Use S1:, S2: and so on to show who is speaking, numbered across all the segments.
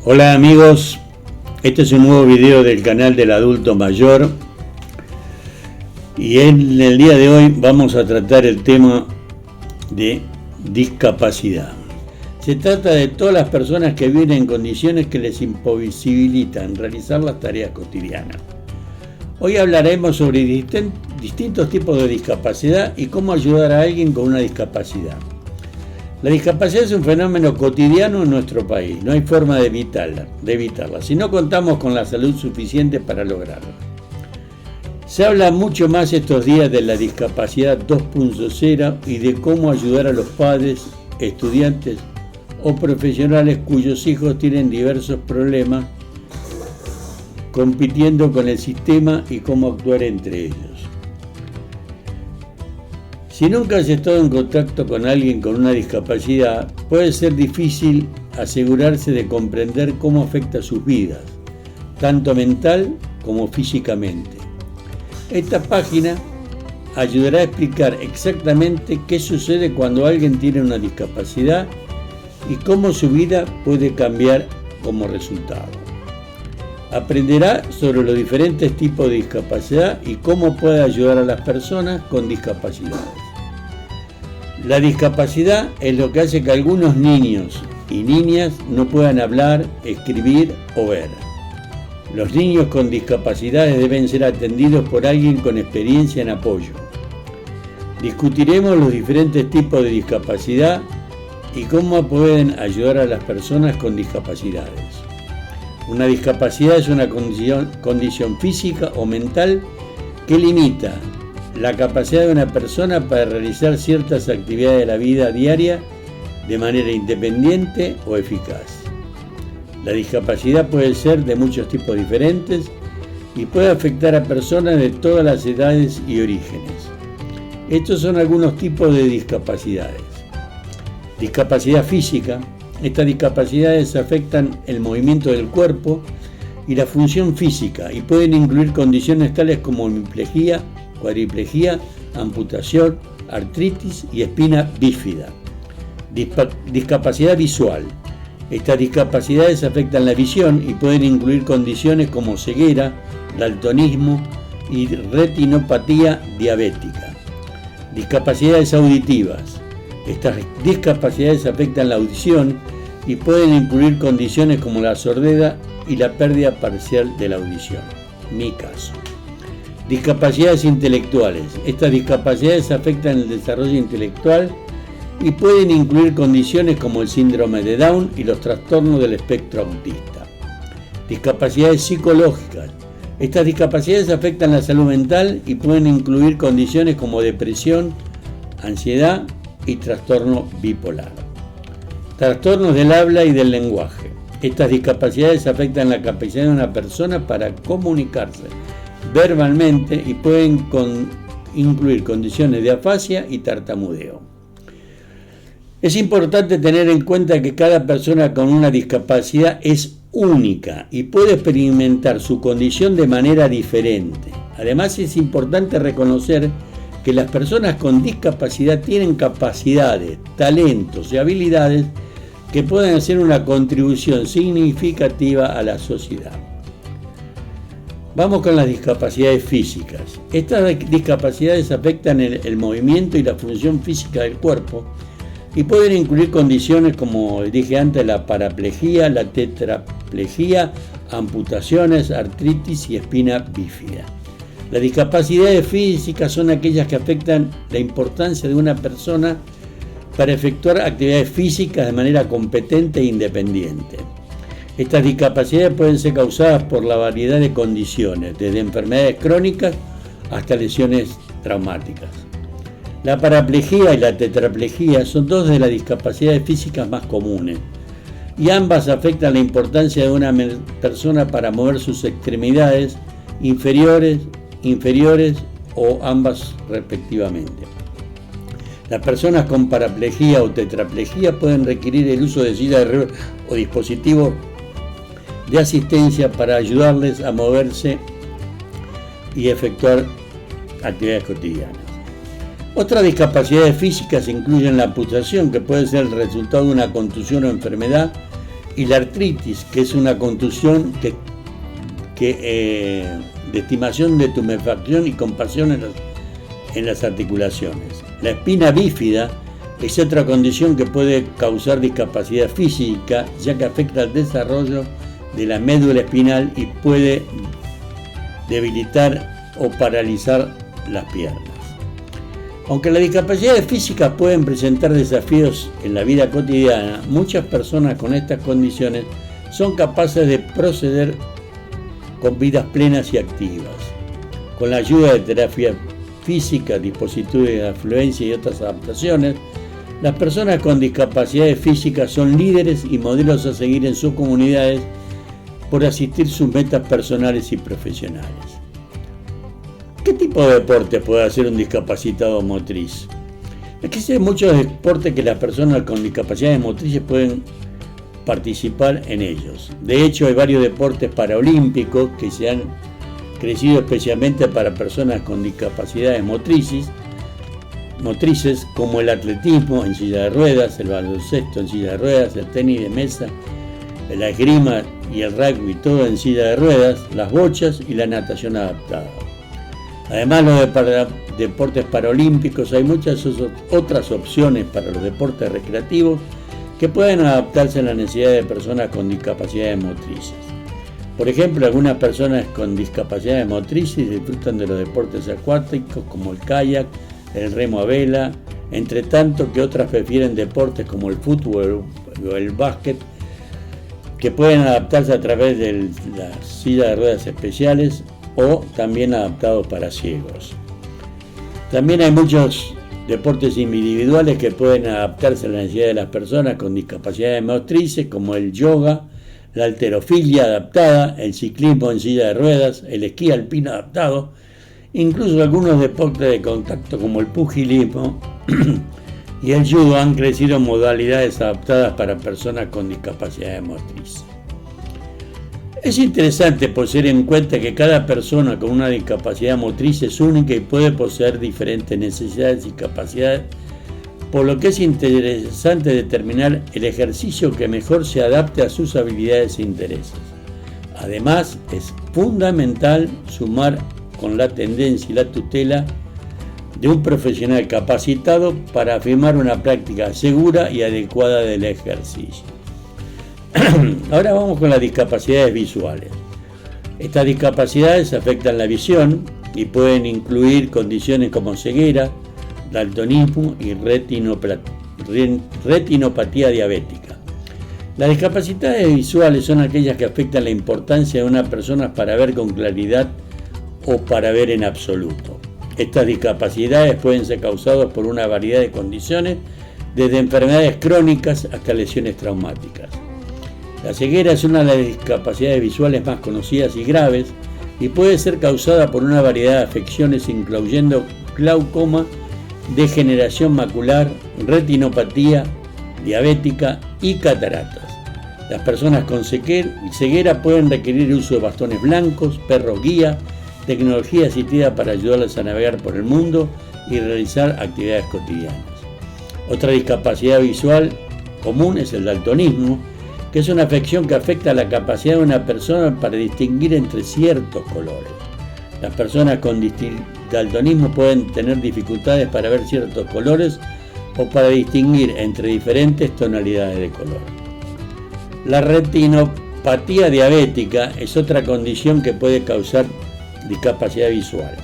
S1: Hola amigos, este es un nuevo video del canal del adulto mayor y en el día de hoy vamos a tratar el tema de discapacidad. Se trata de todas las personas que viven en condiciones que les imposibilitan realizar las tareas cotidianas. Hoy hablaremos sobre distintos tipos de discapacidad y cómo ayudar a alguien con una discapacidad. La discapacidad es un fenómeno cotidiano en nuestro país, no hay forma de evitarla, si no contamos con la salud suficiente para lograrlo. Se habla mucho más estos días de la discapacidad 2.0 y de cómo ayudar a los padres, estudiantes o profesionales cuyos hijos tienen diversos problemas compitiendo con el sistema y cómo actuar entre ellos. Si nunca has estado en contacto con alguien con una discapacidad, puede ser difícil asegurarse de comprender cómo afecta sus vidas, tanto mental como físicamente. Esta página ayudará a explicar exactamente qué sucede cuando alguien tiene una discapacidad y cómo su vida puede cambiar como resultado. Aprenderá sobre los diferentes tipos de discapacidad y cómo puede ayudar a las personas con discapacidades. La discapacidad es lo que hace que algunos niños y niñas no puedan hablar, escribir o ver. Los niños con discapacidades deben ser atendidos por alguien con experiencia en apoyo. Discutiremos los diferentes tipos de discapacidad y cómo pueden ayudar a las personas con discapacidades. Una discapacidad es una condición física o mental que limita la capacidad de una persona para realizar ciertas actividades de la vida diaria de manera independiente o eficaz. La discapacidad puede ser de muchos tipos diferentes y puede afectar a personas de todas las edades y orígenes. Estos son algunos tipos de discapacidades. Discapacidad física. Estas discapacidades afectan el movimiento del cuerpo y la función física y pueden incluir condiciones tales como hemiplegia, cuadriplegia, amputación, artritis y espina bífida. Discapacidad visual. Estas discapacidades afectan la visión y pueden incluir condiciones como ceguera, daltonismo y retinopatía diabética. Discapacidades auditivas. Estas discapacidades afectan la audición y pueden incluir condiciones como la sordera y la pérdida parcial de la audición. Mi caso. Discapacidades intelectuales. Estas discapacidades afectan el desarrollo intelectual y pueden incluir condiciones como el síndrome de Down y los trastornos del espectro autista. Discapacidades psicológicas. Estas discapacidades afectan la salud mental y pueden incluir condiciones como depresión, ansiedad y trastorno bipolar. Trastornos del habla y del lenguaje. Estas discapacidades afectan la capacidad de una persona para comunicarse verbalmente y pueden incluir condiciones de afasia y tartamudeo. Es importante tener en cuenta que cada persona con una discapacidad es única y puede experimentar su condición de manera diferente. Además, es importante reconocer que las personas con discapacidad tienen capacidades, talentos y habilidades que pueden hacer una contribución significativa a la sociedad. Vamos con las discapacidades físicas. Estas discapacidades afectan el movimiento y la función física del cuerpo y pueden incluir condiciones como dije antes, la paraplegia, la tetraplegia, amputaciones, artritis y espina bífida. Las discapacidades físicas son aquellas que afectan la importancia de una persona para efectuar actividades físicas de manera competente e independiente. Estas discapacidades pueden ser causadas por la variedad de condiciones, desde enfermedades crónicas hasta lesiones traumáticas. La paraplegia y la tetraplegia son dos de las discapacidades físicas más comunes y ambas afectan la importancia de una persona para mover sus extremidades inferiores o ambas respectivamente. Las personas con paraplegia o tetraplegia pueden requerir el uso de silla de ruedas o dispositivos de asistencia para ayudarles a moverse y efectuar actividades cotidianas. Otras discapacidades físicas incluyen la amputación, que puede ser el resultado de una contusión o enfermedad y la artritis, que es una contusión de estimación de tumefacción y compasión en las articulaciones. La espina bífida es otra condición que puede causar discapacidad física, ya que afecta al desarrollo de la médula espinal y puede debilitar o paralizar las piernas. Aunque las discapacidades físicas pueden presentar desafíos en la vida cotidiana, muchas personas con estas condiciones son capaces de proceder con vidas plenas y activas. Con la ayuda de terapia física, dispositivos de afluencia y otras adaptaciones, las personas con discapacidades físicas son líderes y modelos a seguir en sus comunidades por asistir sus metas personales y profesionales. ¿Qué tipo de deporte puede hacer un discapacitado motriz? Existen muchos deportes que las personas con discapacidades motrices pueden participar en ellos. De hecho, hay varios deportes paraolímpicos que se han crecido especialmente para personas con discapacidades motrices, como el atletismo en silla de ruedas, el baloncesto en silla de ruedas, el tenis de mesa, la esgrima y el rugby, todo en silla de ruedas, las bochas y la natación adaptada. Además, los deportes paralímpicos, hay muchas otras opciones para los deportes recreativos que pueden adaptarse a las necesidades de personas con discapacidades motrices. Por ejemplo, algunas personas con discapacidades motrices disfrutan de los deportes acuáticos como el kayak, el remo a vela, entre tanto que otras prefieren deportes como el fútbol o el básquet, que pueden adaptarse a través de las sillas de ruedas especiales o también adaptados para ciegos. También hay muchos deportes individuales que pueden adaptarse a las necesidades de las personas con discapacidades motrices, como el yoga, la halterofilia adaptada, el ciclismo en silla de ruedas, el esquí alpino adaptado, incluso algunos deportes de contacto como el pugilismo y el judo han crecido en modalidades adaptadas para personas con discapacidades motrices. Es interesante poner en cuenta que cada persona con una discapacidad motriz es única y puede poseer diferentes necesidades y capacidades, por lo que es interesante determinar el ejercicio que mejor se adapte a sus habilidades e intereses. Además, es fundamental sumar con la tendencia y la tutela de un profesional capacitado para afirmar una práctica segura y adecuada del ejercicio. Ahora vamos con las discapacidades visuales. Estas discapacidades afectan la visión y pueden incluir condiciones como ceguera, daltonismo y retinopatía diabética. Las discapacidades visuales son aquellas que afectan la importancia de una persona para ver con claridad o para ver en absoluto. Estas discapacidades pueden ser causadas por una variedad de condiciones, desde enfermedades crónicas hasta lesiones traumáticas. La ceguera es una de las discapacidades visuales más conocidas y graves y puede ser causada por una variedad de afecciones incluyendo glaucoma, degeneración macular, retinopatía diabética y cataratas. Las personas con ceguera pueden requerir uso de bastones blancos, perros guía, tecnología asistida para ayudarles a navegar por el mundo y realizar actividades cotidianas. Otra discapacidad visual común es el daltonismo, que es una afección que afecta a la capacidad de una persona para distinguir entre ciertos colores. Las personas con daltonismo pueden tener dificultades para ver ciertos colores o para distinguir entre diferentes tonalidades de color. La retinopatía diabética es otra condición que puede causar discapacidad visual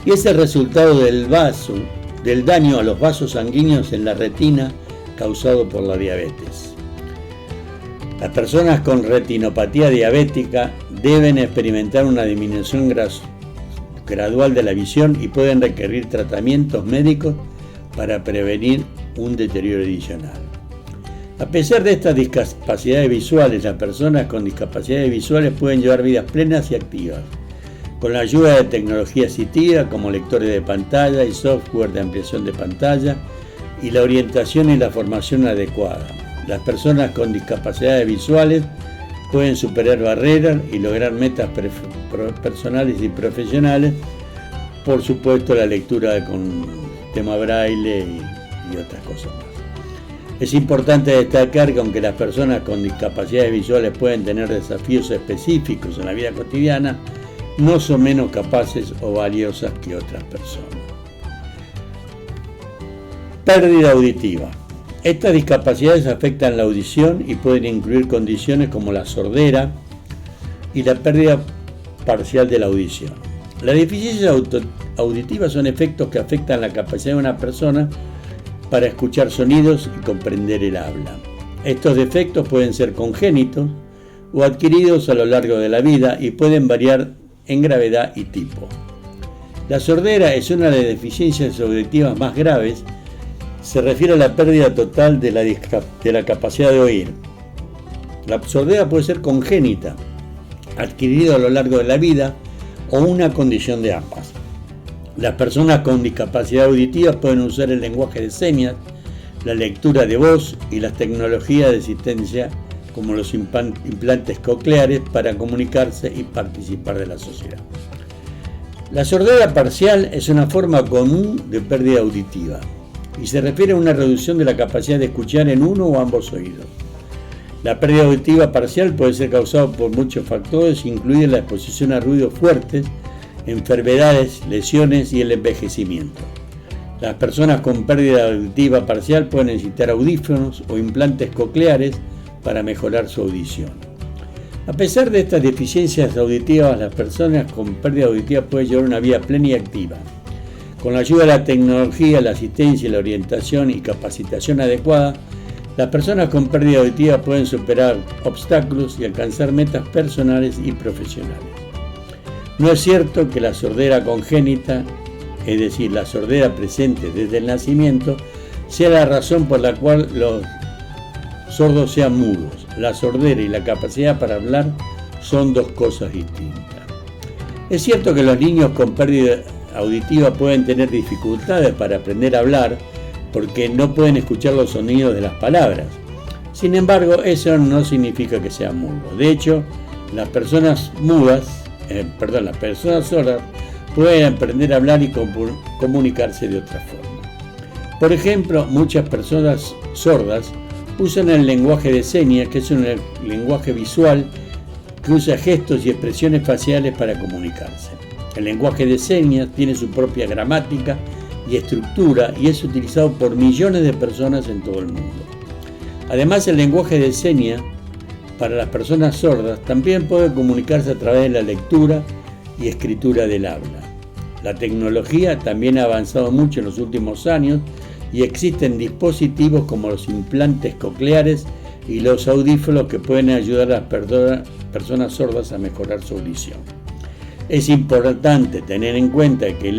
S1: y es el resultado del daño a los vasos sanguíneos en la retina causado por la diabetes. Las personas con retinopatía diabética deben experimentar una disminución gradual de la visión y pueden requerir tratamientos médicos para prevenir un deterioro adicional. A pesar de estas discapacidades visuales, las personas con discapacidades visuales pueden llevar vidas plenas y activas, con la ayuda de tecnología asistida como lectores de pantalla y software de ampliación de pantalla y la orientación y la formación adecuada. Las personas con discapacidades visuales pueden superar barreras y lograr metas personales y profesionales, por supuesto la lectura con tema braille y otras cosas más. Es importante destacar que aunque las personas con discapacidades visuales pueden tener desafíos específicos en la vida cotidiana, no son menos capaces o valiosas que otras personas. Pérdida auditiva. Estas discapacidades afectan la audición y pueden incluir condiciones como la sordera y la pérdida parcial de la audición. Las deficiencias auditivas son efectos que afectan la capacidad de una persona para escuchar sonidos y comprender el habla. Estos defectos pueden ser congénitos o adquiridos a lo largo de la vida y pueden variar en gravedad y tipo. La sordera es una de las deficiencias auditivas más graves. Se refiere a la pérdida total de la capacidad de oír. La sordera puede ser congénita, adquirida a lo largo de la vida o una condición de ambas. Las personas con discapacidad auditiva pueden usar el lenguaje de señas, la lectura de voz y las tecnologías de asistencia como los implantes cocleares para comunicarse y participar de la sociedad. La sordera parcial es una forma común de pérdida auditiva y se refiere a una reducción de la capacidad de escuchar en uno o ambos oídos. La pérdida auditiva parcial puede ser causada por muchos factores, incluida la exposición a ruidos fuertes, enfermedades, lesiones y el envejecimiento. Las personas con pérdida auditiva parcial pueden necesitar audífonos o implantes cocleares para mejorar su audición. A pesar de estas deficiencias auditivas, las personas con pérdida auditiva pueden llevar una vida plena y activa. Con la ayuda de la tecnología, la asistencia, la orientación y capacitación adecuada, las personas con pérdida auditiva pueden superar obstáculos y alcanzar metas personales y profesionales. No es cierto que la sordera congénita, es decir, la sordera presente desde el nacimiento, sea la razón por la cual los sordos sean mudos. La sordera y la capacidad para hablar son dos cosas distintas. Es cierto que los niños con pérdida auditiva pueden tener dificultades para aprender a hablar porque no pueden escuchar los sonidos de las palabras. Sin embargo, eso no significa que sean mudos. De hecho, las personas sordas pueden aprender a hablar y comunicarse de otra forma. Por ejemplo, muchas personas sordas usan el lenguaje de señas, que es un lenguaje visual que usa gestos y expresiones faciales para comunicarse. El lenguaje de señas tiene su propia gramática y estructura y es utilizado por millones de personas en todo el mundo. Además, el lenguaje de señas para las personas sordas también puede comunicarse a través de la lectura y escritura del habla. La tecnología también ha avanzado mucho en los últimos años y existen dispositivos como los implantes cocleares y los audífonos que pueden ayudar a las personas sordas a mejorar su audición. Es importante tener en cuenta que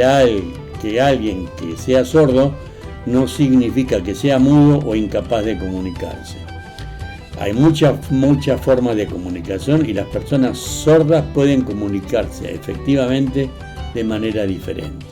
S1: alguien que sea sordo no significa que sea mudo o incapaz de comunicarse. Hay muchas formas de comunicación y las personas sordas pueden comunicarse efectivamente de manera diferente.